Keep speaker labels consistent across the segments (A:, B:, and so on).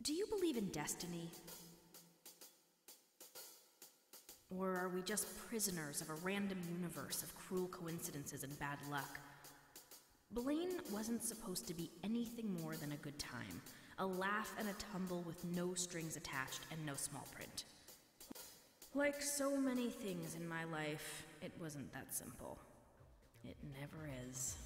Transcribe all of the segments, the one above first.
A: Do you believe in destiny? Or are we just prisoners of a random universe of cruel coincidences and bad luck? Blaine wasn't supposed to be anything more than a good time, a laugh and a tumble with no strings attached and no small print. Like so many things in my life, it wasn't that simple. It never is.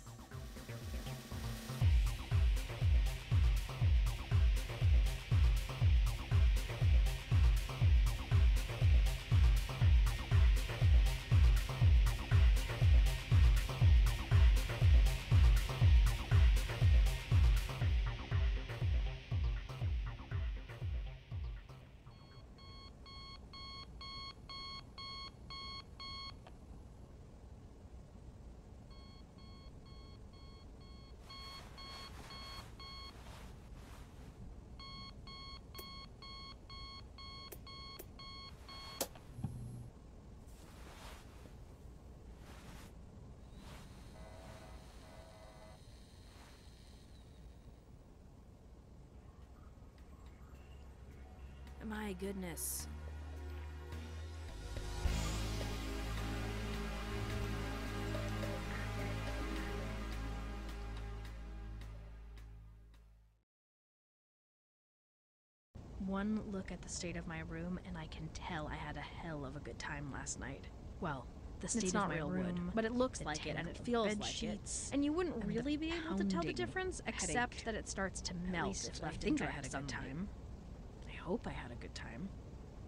A: My goodness. One look at the state of my room and I can tell I had a hell of a good time last night. Well, the state of my room,
B: but it looks like it and it feels like it. And you wouldn't really be able to tell the difference, except that it starts to melt if left in dry sometime.
A: I hope I had a good time.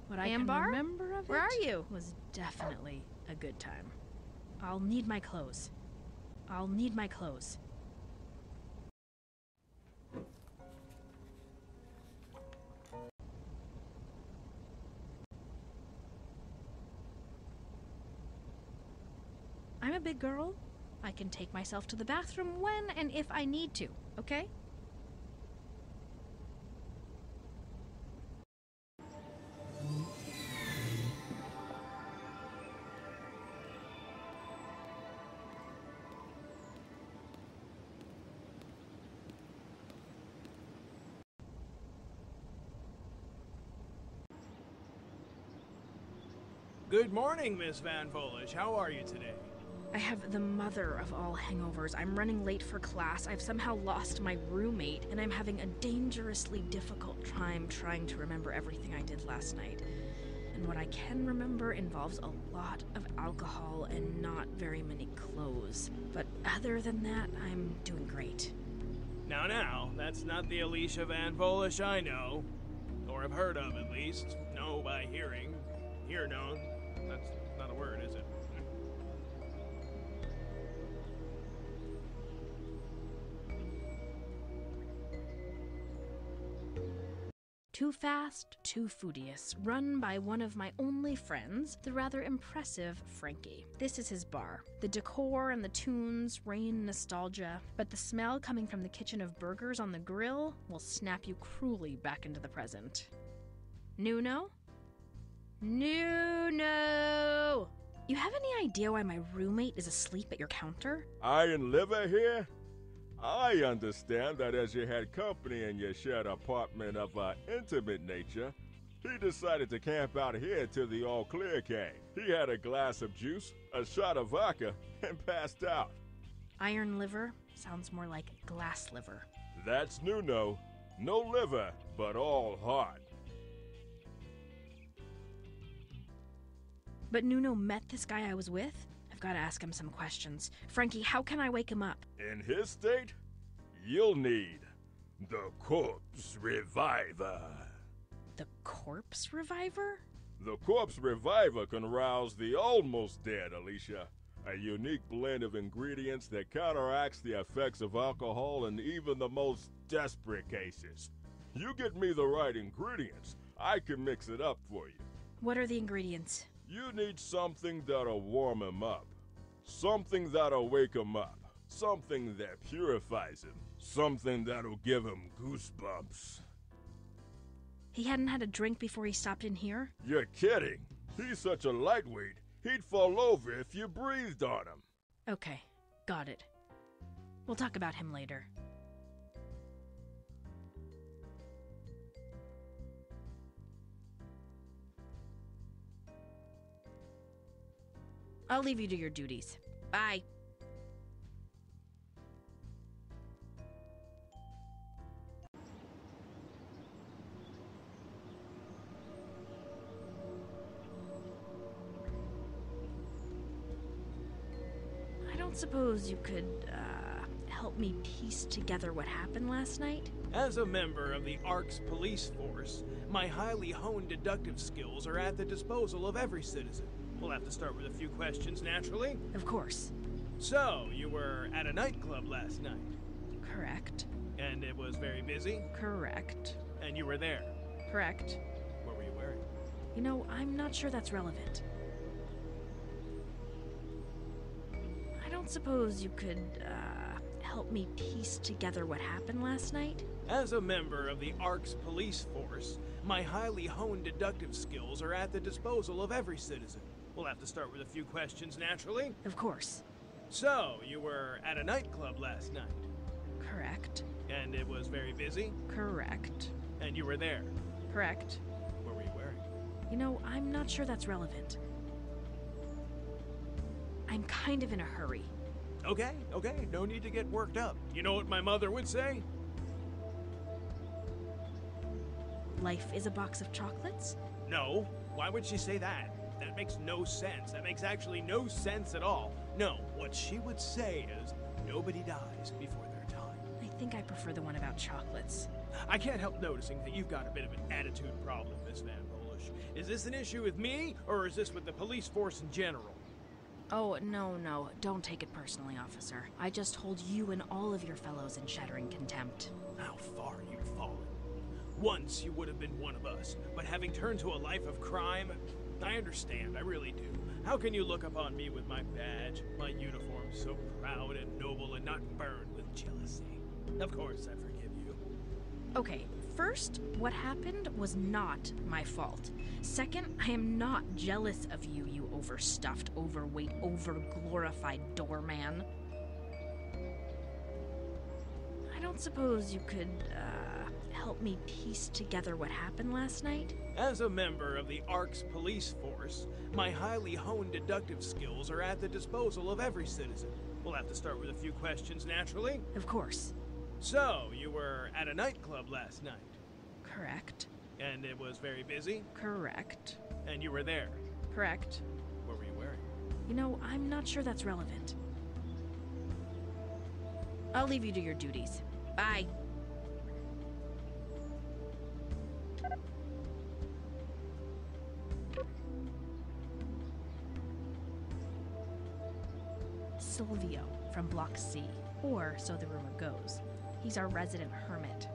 A: What
B: I can remember of it,
A: where are you? Was definitely a good time. I'll need my clothes. I'm a big girl. I can take myself to the bathroom when and if I need to, okay?
C: Good morning, Miss Van Volish. How are you today?
A: I have the mother of all hangovers. I'm running late for class. I've somehow lost my roommate, and I'm having a dangerously difficult time trying to remember everything I did last night. And what I can remember involves a lot of alcohol and not very many clothes. But other than that, I'm doing great.
C: Now, that's not the Alicia Van Volish I know. Or have heard of, at least. Know by hearing. Hear known. That's not a word, is it?
A: Too Fast, Too Foodious, run by one of my only friends, the rather impressive Franky. This is his bar. The decor and the tunes rain nostalgia, but the smell coming from the kitchen of burgers on the grill will snap you cruelly back into the present. Nuno? Nuno! You have any idea why my roommate is asleep at your counter?
D: Iron liver here? I understand that as you had company in your shared apartment of an intimate nature, he decided to camp out here till the all clear came. He had a glass of juice, a shot of vodka, and passed out.
A: Iron liver sounds more like glass liver.
D: That's Nuno. No liver, but all heart.
A: But Nuno met this guy I was with? I've got to ask him some questions. Franky, how can I wake him up?
D: In his state, you'll need the Corpse Reviver.
A: The Corpse Reviver?
D: The Corpse Reviver can rouse the almost dead, Alicia. A unique blend of ingredients that counteracts the effects of alcohol in even the most desperate cases. You get me the right ingredients, I can mix it up for you.
A: What are the ingredients?
D: You need something that'll warm him up. Something that'll wake him up. Something that purifies him. Something that'll give him goosebumps.
A: He hadn't had a drink before he stopped in here?
D: You're kidding. He's such a lightweight, he'd fall over if you breathed on him.
A: Okay, got it. We'll talk about him later.
B: I'll leave you to your duties. Bye. I don't suppose you could, help me piece together what happened last night?
C: As a member of the ARC's police force, my highly honed deductive skills are at the disposal of every citizen. We'll have to start with a few questions, naturally.
B: Of course.
C: So, you were at a nightclub last night?
B: Correct.
C: And it was very busy?
B: Correct.
C: And you were there?
B: Correct.
C: What were you wearing?
B: You know, I'm not sure that's relevant. I don't suppose you could, help me piece together what happened last night?
C: As a member of the ARC's police force, my highly honed deductive skills are at the disposal of every citizen. We'll have to start with a few questions, naturally.
B: Of course.
C: So, you were at a nightclub last night?
B: Correct.
C: And it was very busy?
B: Correct.
C: And you were there?
B: Correct.
C: What were you wearing?
B: You know, I'm not sure that's relevant. I'm kind of in a hurry.
C: Okay, no need to get worked up. You know what my mother would say?
B: Life is a box of chocolates?
C: No, why would she say that? That makes no sense. That makes actually no sense at all. No, what she would say is, nobody dies before their time.
B: I think I prefer the one about chocolates.
C: I can't help noticing that you've got a bit of an attitude problem, Miss Van Polish. Is this an issue with me, or is this with the police force in general?
B: Oh, no. Don't take it personally, officer. I just hold you and all of your fellows in shattering contempt.
C: How far you've fallen. Once you would have been one of us, but having turned to a life of crime, I understand, I really do. How can you look upon me with my badge, my uniform so proud and noble and not burned with jealousy? Of course I forgive you.
B: Okay, first, what happened was not my fault. Second, I am not jealous of you, you overstuffed, overweight, overglorified doorman. I don't suppose you could, help me piece together what happened last night?
C: As a member of the ARC's police force, my highly honed deductive skills are at the disposal of every citizen. We'll have to start with a few questions, naturally.
B: Of course.
C: So, you were at a nightclub last night?
B: Correct.
C: And it was very busy?
B: Correct.
C: And you were there?
B: Correct.
C: What were you wearing?
B: You know, I'm not sure that's relevant. I'll leave you to your duties. Bye. Silvio from Block C, or so the rumor goes. He's our resident hermit.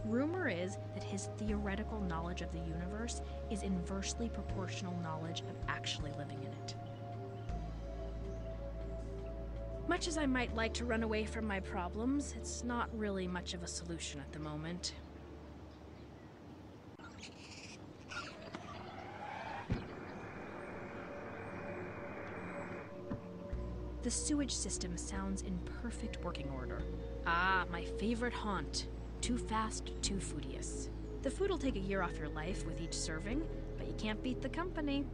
B: Rumor is that his theoretical knowledge of the universe is inversely proportional knowledge of actually living in it. Much as I might like to run away from my problems, it's not really much of a solution at the moment. The sewage system sounds in perfect working order. Ah, my favorite haunt. Too fast, too foodious. The food will take a year off your life with each serving, but you can't beat the company.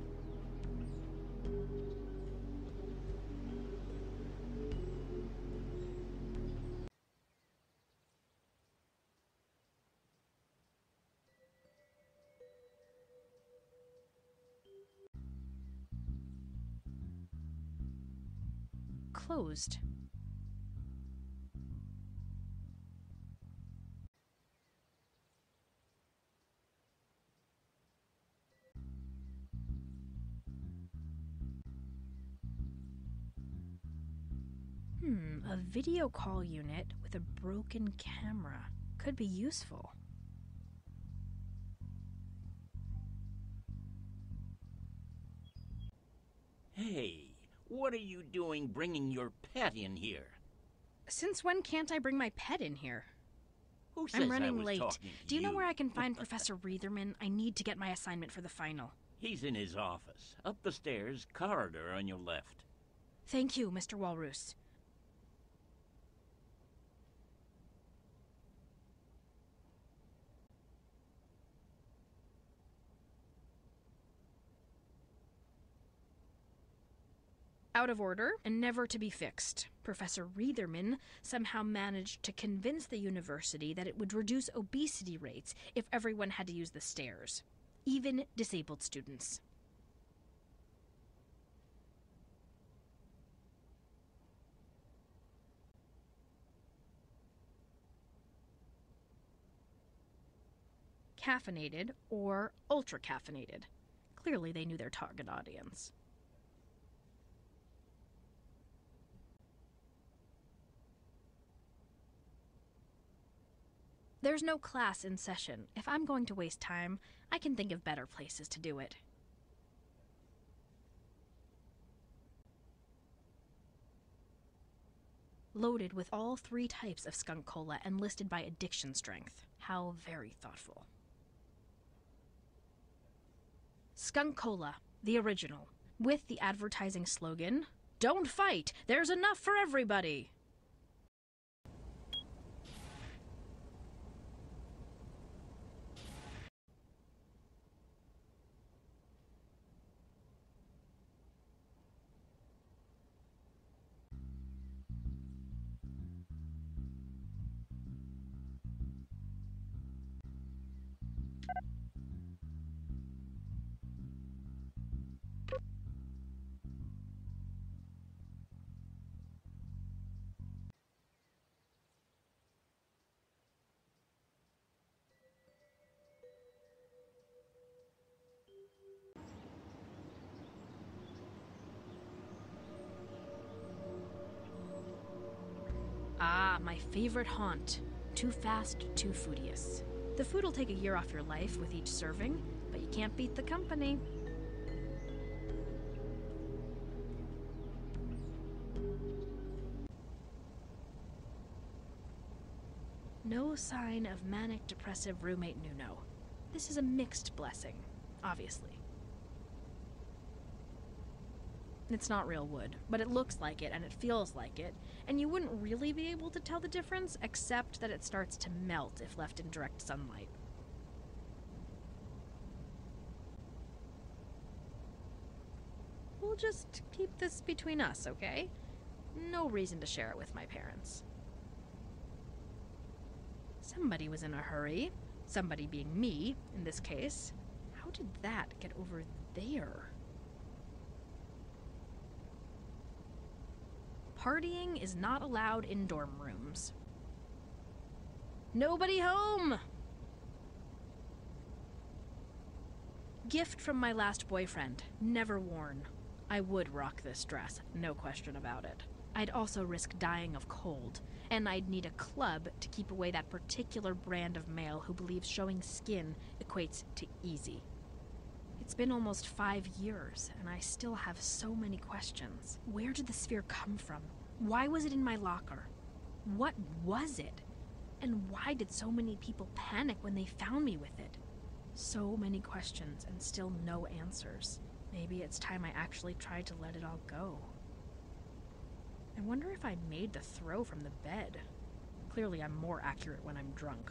B: Closed. A video call unit with a broken camera could be useful.
E: Hey, what are you doing bringing your pet in here?
B: Since when can't I bring my pet in here?
E: Who says
B: I'm running
E: I was
B: late.
E: talking to
B: Do you know where I can find Professor Reitherman? I need to get my assignment for the final.
E: He's in his office, up the stairs, corridor on your left.
B: Thank you, Mr. Walrus. Out of order and never to be fixed. Professor Reitherman somehow managed to convince the university that it would reduce obesity rates if everyone had to use the stairs, even disabled students. Caffeinated or ultra-caffeinated. Clearly they knew their target audience. There's no class in session. If I'm going to waste time, I can think of better places to do it. Loaded with all 3 types of skunk cola and listed by addiction strength. How very thoughtful. Skunk Cola, the original, with the advertising slogan, "Don't fight, there's enough for everybody." Ah, my favorite haunt. Too fast, too foodious. The food will take a year off your life with each serving, but you can't beat the company. No sign of manic-depressive roommate Nuno. This is a mixed blessing, obviously. It's not real wood, but it looks like it and it feels like it, and you wouldn't really be able to tell the difference except that it starts to melt if left in direct sunlight. We'll just keep this between us, okay? No reason to share it with my parents. Somebody was in a hurry. Somebody being me, in this case. How did that get over there? Partying is not allowed in dorm rooms. Nobody home! Gift from my last boyfriend, never worn. I would rock this dress, no question about it. I'd also risk dying of cold, and I'd need a club to keep away that particular brand of male who believes showing skin equates to easy. It's been almost 5 years, and I still have so many questions. Where did the sphere come from? Why was it in my locker? What was it? And why did so many people panic when they found me with it? So many questions and still no answers. Maybe it's time I actually tried to let it all go. I wonder if I made the throw from the bed. Clearly I'm more accurate when I'm drunk.